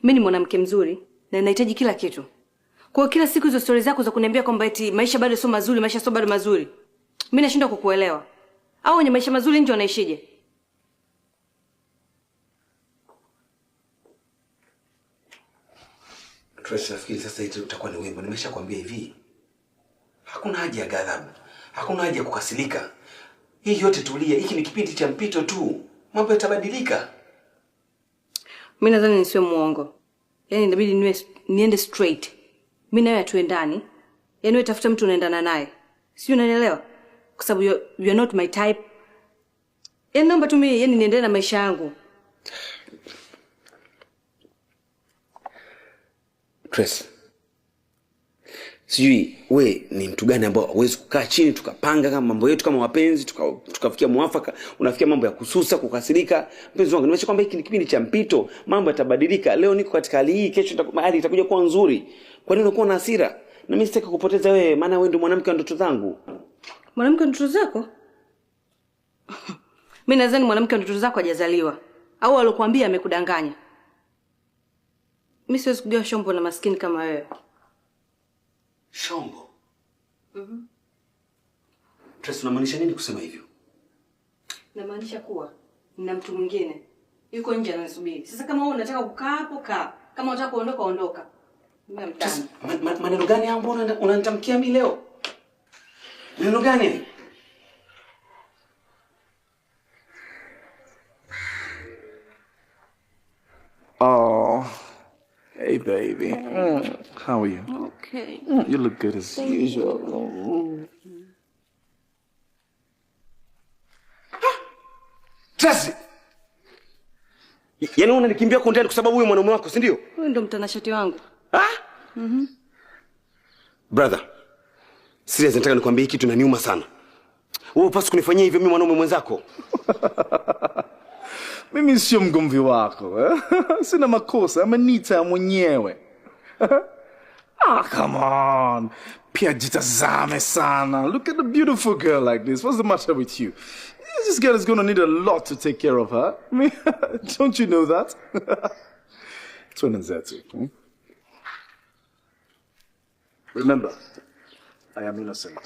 Mimi ni mwanamke mzuri na ninahitaji kila kitu. Kwa kila siku hizo stories zako za kuniambia kwamba eti maisha bado sio mazuri, maisha sio bado mazuri. Mimi nashindwa kukuelewa. Au wenye maisha mazuri nje wanaishije? Tracy, nafikiri sasa hicho utakuwa ni wimbo. Nimeshakwambia hivi. Hakuna haja ya ghadhabu. Hakuna haja ya kukasirika. Hii yote tulia. Hiki ni kipindi cha mpito tu. Mambo yatabadilika. Mimi nadhani nisiwe muongo. Yaani inabidi niende straight. Mimi nawe tuendani. Yaani wewe tafuta mtu unaendana naye. Sio, unanielewa? Kwa sababu you are not my type. Yaani naomba tu mimi niendelee na maisha yangu. Tracy, sijui we ni mtu gani ambao huwezi kukaa chini tukapanga kama mambo yetu kama wapenzi tukafikia mwafaka. Unafikia mambo ya kususa, kukasirika. Mpenzi wangu, nimesha kwamba hiki ni kipindi cha mpito, mambo yatabadilika. Leo niko katika hali hii, kesho hali itakuja kuwa nzuri. Kwa nini unakuwa na hasira? Na mimi sitaki kupoteza wewe, maana wewe ndio mwanamke wa ndoto zangu. Mwanamke wa ndoto zako? Mimi nadhani mwanamke wa ndoto zako hajazaliwa. Au alokuambia amekudanganya. Mimi siwezi kujua shombo na maskini kama wewe. Shombo? Tracy, unamaanisha nini kusema hivyo? Namaanisha kuwa nina mtu mwingine yuko nje ananisubiri. Sasa kama wewe unataka kukaa hapo, kaa. Kama unataka kuondoka, ondoka. Mimi mtani. Maneno gani ambayo unanitamkia mimi leo? Maneno gani? Oh. Hey, baby. How are you? Okay. You look good as usual. Tracy! Yaani unanikimbia kwa ndani kwa sababu wewe mwanamume wako, si ndio? Wewe ndio mtanashati wangu. Brother, serious nataka nikwambie hiki kitu kinaniuma sana. Wewe upaswi kunifanyia hivyo mimi mwanaume mwenzako. Mimi sio mgomvi wako, eh? Sina makosa, amenita mwenyewe. Come on. Pia jitazame sana. Look at the beautiful girl like this. What's the matter with you? This girl is going to need a lot to take care of her. I mean, don't you know that? Twenzetu. Remember, I am innocent.